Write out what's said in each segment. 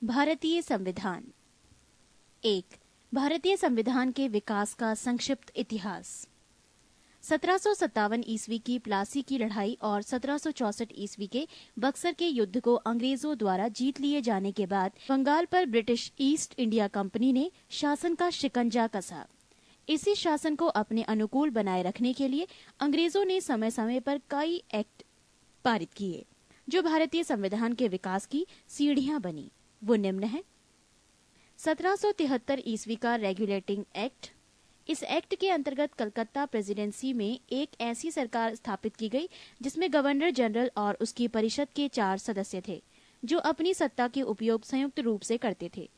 भारतीय संविधान। 1. भारतीय संविधान के विकास का संक्षिप्त इतिहास। 1757 ईस्वी की प्लासी की लड़ाई और 1764 ईस्वी के बक्सर के युद्ध को अंग्रेजों द्वारा जीत लिए जाने के बाद बंगाल पर ब्रिटिश ईस्ट इंडिया कंपनी ने शासन का शिकंजा कसा। इसी शासन को अपने अनुकूल बनाए रखने के लिए अंग्रेजों ने समय समय पर कई एक्ट पारित किए, जो भारतीय संविधान के विकास की सीढ़ियां बनी। वो निम्न है। 1773 ईस्वी का रेगुलेटिंग एक्ट। इस एक्ट के अंतर्गत कलकत्ता प्रेसिडेंसी में एक ऐसी सरकार स्थापित की गई जिसमें गवर्नर जनरल और उसकी परिषद के 4 सदस्य थे, जो अपनी सत्ता के उपयोग संयुक्त रूप से करते थे।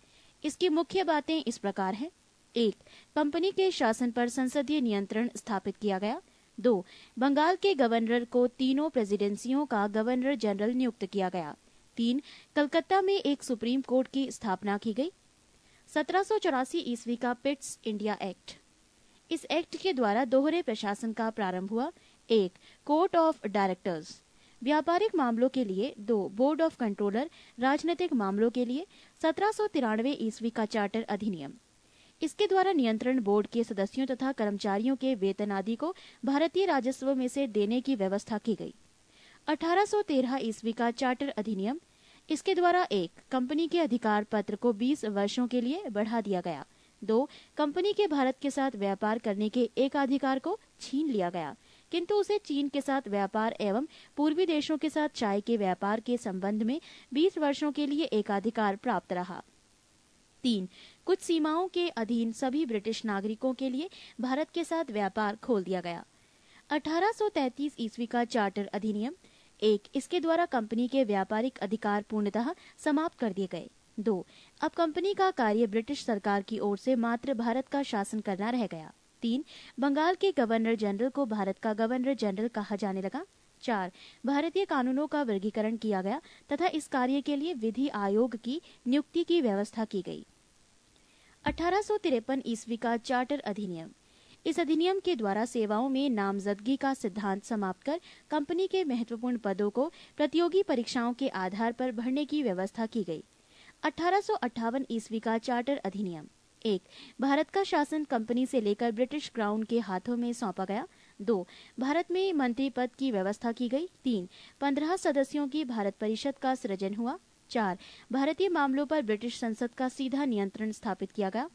इसकी मुख्य बातें इस प्रकार हैं। 1. कंपनी के शासन पर संसदीय नियंत्रण स्थापित किया गया। 2. बंगाल के गवर्नर को तीनों प्रेसिडेंसियों का गवर्नर जनरल नियुक्त किया गया। 3. कलकत्ता में एक सुप्रीम कोर्ट की स्थापना की गई। 1784 ईस्वी का पिट्स इंडिया एक्ट। इस एक्ट के द्वारा दोहरे प्रशासन का प्रारंभ हुआ। 1. कोर्ट ऑफ डायरेक्टर्स व्यापारिक मामलों के लिए। 2. बोर्ड ऑफ कंट्रोलर राजनीतिक मामलों के लिए। 1793 ईस्वी का चार्टर अधिनियम। इसके द्वारा नियंत्रण बोर्ड के सदस्यों तथा कर्मचारियों के वेतन आदि को भारतीय राजस्व में से देने की व्यवस्था की गई। 1813 ईस्वी का चार्टर अधिनियम। इसके द्वारा 1. कंपनी के अधिकार पत्र को 20 वर्षों के लिए बढ़ा दिया गया। 2. कंपनी के भारत के साथ व्यापार करने के एकाधिकार को छीन लिया गया, किंतु उसे चीन के साथ व्यापार एवं पूर्वी देशों के साथ चाय के व्यापार के संबंध में 20 वर्षों के लिए एकाधिकार प्राप्त रहा। 3. कुछ सीमाओं के अधीन सभी ब्रिटिश नागरिकों के लिए भारत के साथ व्यापार खोल दिया गया। 1833 ईस्वी का चार्टर अधिनियम। 1. इसके द्वारा कंपनी के व्यापारिक अधिकार पूर्णतः समाप्त कर दिए गए। 2. अब कंपनी का कार्य ब्रिटिश सरकार की ओर से मात्र भारत का शासन करना रह गया। 3. बंगाल के गवर्नर जनरल को भारत का गवर्नर जनरल कहा जाने लगा। 4. भारतीय कानूनों का वर्गीकरण किया गया तथा इस कार्य के लिए विधि आयोग की नियुक्ति की व्यवस्था की गई। 1853 ईस्वी का चार्टर अधिनियम। इस अधिनियम के द्वारा सेवाओं में नामजदगी का सिद्धांत समाप्त कर कंपनी के महत्वपूर्ण पदों को प्रतियोगी परीक्षाओं के आधार पर भरने की व्यवस्था की गई। 1858 ईस्वी का चार्टर अधिनियम। 1. भारत का शासन कंपनी से लेकर ब्रिटिश क्राउन के हाथों में सौंपा गया। 2. भारत में मंत्री पद की व्यवस्था की गई। 3. 15 सदस्यों की भारत परिषद का सृजन हुआ। 4. भारतीय मामलों पर ब्रिटिश संसद का सीधा नियंत्रण स्थापित किया गया।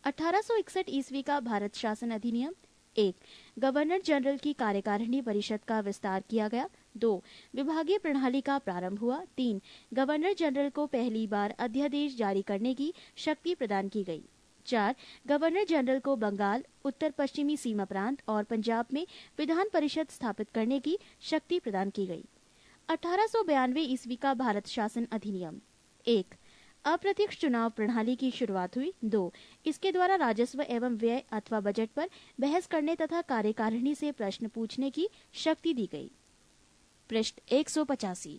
1861 ईस्वी का भारत शासन अधिनियम। 1. गवर्नर जनरल की कार्यकारिणी परिषद का विस्तार किया गया। 2. विभागीय प्रणाली का प्रारंभ हुआ। 3. गवर्नर जनरल को पहली बार अध्यादेश जारी करने की शक्ति प्रदान की गई। 4. गवर्नर जनरल को बंगाल, उत्तर पश्चिमी सीमा प्रांत और पंजाब में विधान परिषद स्थापित करने की शक्ति प्रदान की गई। 1892 ईस्वी का भारत शासन अधिनियम। 1. अप्रत्यक्ष चुनाव प्रणाली की शुरुआत हुई। 2. इसके द्वारा राजस्व एवं व्यय अथवा बजट पर बहस करने तथा कार्यकारिणी से प्रश्न पूछने की शक्ति दी गई। पृष्ठ 185।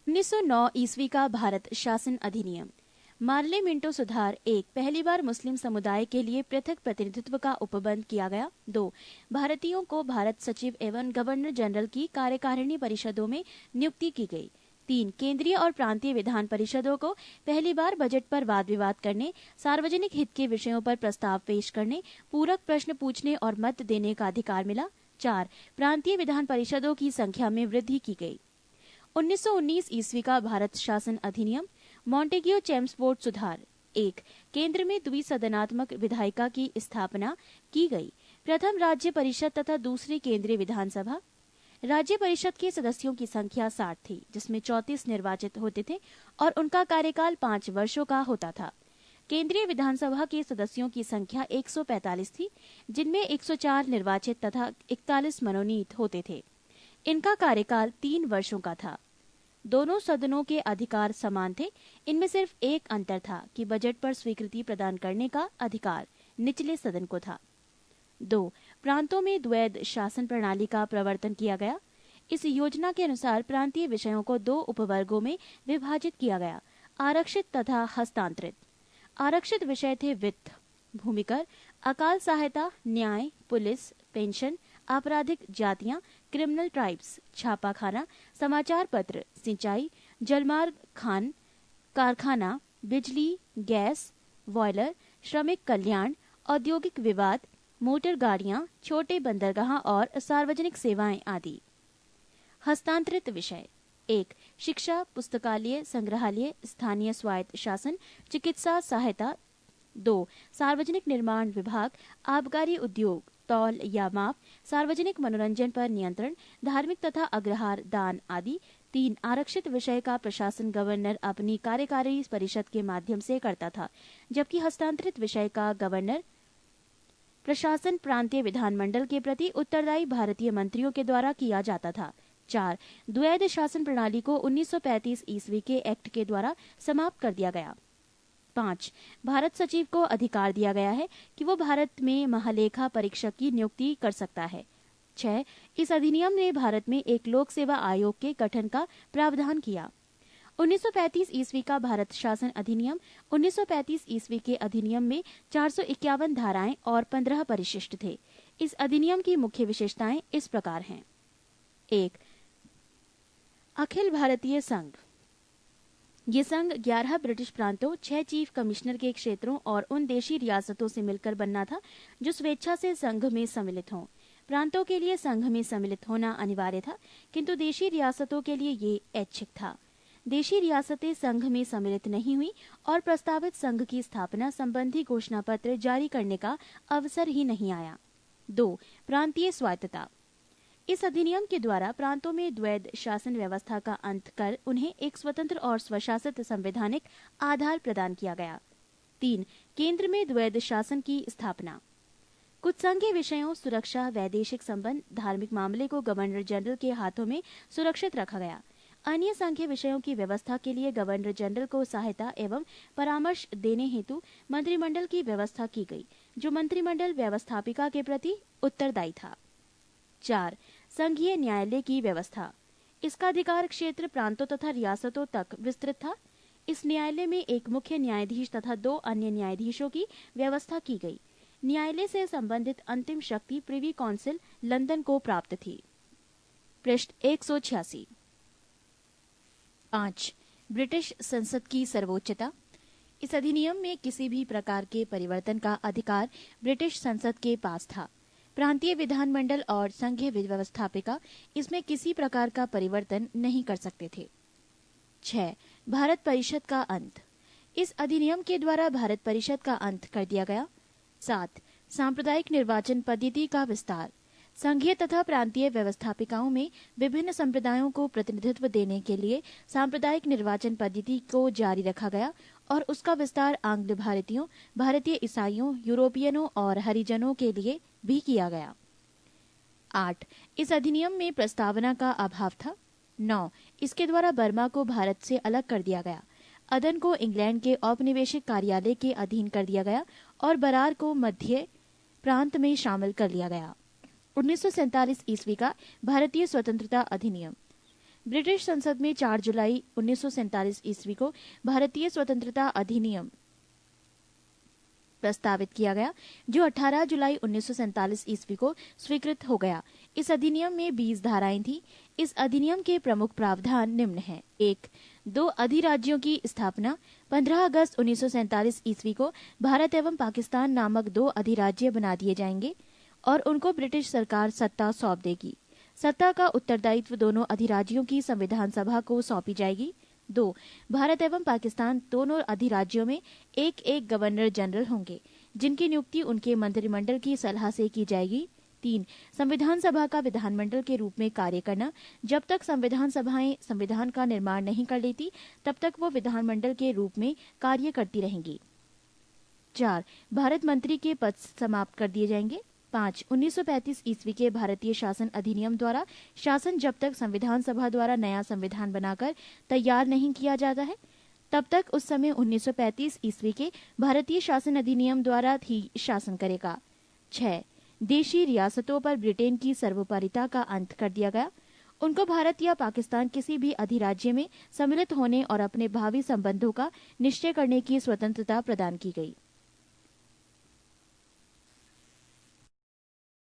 1909 ईस्वी का भारत शासन अधिनियम। मार्ले मिंटो सुधार। 1. पहली बार मुस्लिम समुदाय के लिए पृथक प्रतिनिधित्व का उपबंध किया गया। 2. भारतीयों को भारत सचिव एवं गवर्नर जनरल की कार्यकारिणी परिषदों में नियुक्ति की गई। 3. केंद्रीय और प्रांतीय विधान परिषदों को पहली बार बजट पर वाद विवाद करने, सार्वजनिक हित के विषयों पर प्रस्ताव पेश करने, पूरक प्रश्न पूछने और मत देने का अधिकार मिला। 4. प्रांतीय विधान परिषदों की संख्या में वृद्धि की गई। 1919 ईस्वी का भारत शासन अधिनियम। मॉन्टेग्यू चेम्सफोर्ड सुधार। 1. केंद्र में द्विसदनात्मक विधायिका की स्थापना की गई। प्रथम राज्य परिषद तथा दूसरी केंद्रीय विधानसभा। राज्य परिषद के सदस्यों की संख्या 60 थी, जिसमें 34 निर्वाचित होते थे और उनका कार्यकाल 5 वर्षों का होता था। केंद्रीय विधानसभा के सदस्यों की संख्या 145 थी, जिनमें 104 निर्वाचित तथा 41 मनोनीत होते थे। इनका कार्यकाल 3 वर्षों का था। दोनों सदनों के अधिकार समान थे। इनमें सिर्फ एक अंतर था कि बजट पर स्वीकृति प्रदान करने का अधिकार निचले सदन को था। 2. प्रांतों में द्वैध शासन प्रणाली का प्रवर्तन किया गया। इस योजना के अनुसार प्रांतीय विषयों को 2 उपवर्गों में विभाजित किया गया: आरक्षित तथा हस्तांतरित। आरक्षित विषय थे वित्त, भूमिकर, अकाल सहायता, न्याय, पुलिस, पेंशन, आपराधिक जातियां, क्रिमिनल ट्राइब्स, छापाखाना, समाचार पत्र, सिंचाई, जलमार्ग, खान कारखाना, बिजली, गैस, बॉयलर, श्रमिक कल्याण, औद्योगिक विवाद, मोटर गाड़ियां, छोटे बंदरगाह और सार्वजनिक सेवाएं आदि। हस्तांतरित विषय 1. शिक्षा, पुस्तकालय, संग्रहालय, स्थानीय स्वायत्त शासन, चिकित्सा सहायता। 2. सार्वजनिक निर्माण विभाग, आबकारी उद्योग, तौल या माप, सार्वजनिक मनोरंजन पर नियंत्रण, धार्मिक तथा अग्रहार दान आदि। 3. आरक्षित विषय का प्रशासन गवर्नर अपनी कार्यकारी परिषद के माध्यम से करता था, जबकि हस्तांतरित विषय का गवर्नर प्रशासन प्रांतीय विधानमंडल के प्रति उत्तरदायी भारतीय मंत्रियों के द्वारा किया जाता था। 4. द्वैध शासन प्रणाली को 1935 ईस्वी के एक्ट के द्वारा समाप्त कर दिया गया। 5. भारत सचिव को अधिकार दिया गया है कि वो भारत में महालेखा परीक्षक की नियुक्ति कर सकता है। 6. इस अधिनियम ने भारत में एक लोक सेवा आयोग के गठन का प्रावधान किया। 1935 ईस्वी का भारत शासन अधिनियम। 1935 ईस्वी के अधिनियम में 451 धाराएं और 15 परिशिष्ट थे। इस अधिनियम की मुख्य विशेषताएं इस प्रकार हैं। 1. अखिल भारतीय संघ। ये संघ 11 ब्रिटिश प्रांतों, 6 चीफ कमिश्नर के क्षेत्रों और उन देशी रियासतों से मिलकर बनना था जो स्वेच्छा से संघ में सम्मिलित हों। प्रांतों के लिए संघ में सम्मिलित होना अनिवार्य था, किंतु देशी रियासतों के लिए ये ऐच्छिक था। देशी रियासतें संघ में सम्मिलित नहीं हुई और प्रस्तावित संघ की स्थापना संबंधी घोषणा पत्र जारी करने का अवसर ही नहीं आया। 2. प्रांतीय स्वायत्तता। इस अधिनियम के द्वारा प्रांतों में द्वैध शासन व्यवस्था का अंत कर उन्हें एक स्वतंत्र और स्वशासित संवैधानिक आधार प्रदान किया गया। 3. केंद्र में द्वैध शासन की स्थापना। कुछ संघीय विषयों, सुरक्षा, वैदेशिक संबंध, धार्मिक मामले को गवर्नर जनरल के हाथों में सुरक्षित रखा गया। अन्य संघीय विषयों की व्यवस्था के लिए गवर्नर जनरल को सहायता एवं परामर्श देने हेतु मंत्रिमंडल की व्यवस्था की गई, जो मंत्रिमंडल व्यवस्थापिका के प्रति उत्तरदायी था। 4. संघीय न्यायालय की व्यवस्था। इसका अधिकार क्षेत्र प्रांतों तथा रियासतों तक विस्तृत था। इस न्यायालय में एक मुख्य न्यायाधीश तथा 2 अन्य न्यायाधीशों की व्यवस्था की गई। न्यायालय से संबंधित अंतिम शक्ति प्रिवी काउंसिल लंदन को प्राप्त थी। पृष्ठ 186। 5. ब्रिटिश संसद की सर्वोच्चता। इस अधिनियम में किसी भी प्रकार के परिवर्तन का अधिकार ब्रिटिश संसद के पास था। प्रांतीय विधानमंडल और संघीय व्यवस्थापिका इसमें किसी प्रकार का परिवर्तन नहीं कर सकते थे। 6. भारत परिषद का अंत। इस अधिनियम के द्वारा भारत परिषद का अंत कर दिया गया। 7. सांप्रदायिक निर्वाचन पद्धति का विस्तार। संघीय तथा प्रांतीय व्यवस्थापिकाओं में विभिन्न संप्रदायों को प्रतिनिधित्व देने के लिए सांप्रदायिक निर्वाचन पद्धति को जारी रखा गया और उसका विस्तार आंग्ल भारतीयों, भारतीय ईसाइयों, यूरोपियनों और हरिजनों के लिए भी किया गया। 8. इस अधिनियम में प्रस्तावना का अभाव था। 9. इसके द्वारा बर्मा को भारत से अलग कर दिया गया। अदन को इंग्लैंड के औपनिवेशिक कार्यालय के अधीन कर दिया गया और बरार को मध्य प्रांत में शामिल कर लिया गया। 1947 ईस्वी का भारतीय स्वतंत्रता अधिनियम। ब्रिटिश संसद में 4 जुलाई 1947 ईस्वी को भारतीय स्वतंत्रता अधिनियम प्रस्तावित किया गया, जो 18 जुलाई 1947 ईस्वी को स्वीकृत हो गया। इस अधिनियम में 20 धाराएं थी। इस अधिनियम के प्रमुख प्रावधान निम्न हैं। 1. 2 अधिराज्यों की स्थापना। 15 अगस्त 1947 ईस्वी को भारत एवं पाकिस्तान नामक 2 अधिराज्य बना दिए जाएंगे और उनको ब्रिटिश सरकार सत्ता सौंप देगी। सत्ता का उत्तरदायित्व दोनों अधिराज्यों की संविधान सभा को सौंपी जाएगी। 2. भारत एवं पाकिस्तान दोनों अधिराज्यों में एक एक गवर्नर जनरल होंगे, जिनकी नियुक्ति उनके मंत्रिमंडल की सलाह से की जाएगी। 3. संविधान सभा का विधानमंडल के रूप में कार्य करना। जब तक संविधान सभाएं संविधान का निर्माण नहीं कर लेती, तब तक वो विधानमंडल के रूप में कार्य करती रहेंगी। 4. भारत मंत्री के पद समाप्त कर दिए जाएंगे। 5. 1935 ईस्वी के भारतीय शासन अधिनियम द्वारा शासन जब तक संविधान सभा द्वारा नया संविधान बनाकर तैयार नहीं किया जाता है, तब तक उस समय 1935 ईस्वी के भारतीय शासन अधिनियम द्वारा ही शासन करेगा। 6. देशी रियासतों पर ब्रिटेन की सर्वोपरिता का अंत कर दिया गया। उनको भारत या पाकिस्तान किसी भी अधिराज्य में सम्मिलित होने और अपने भावी संबंधों का निश्चय करने की स्वतंत्रता प्रदान की गई।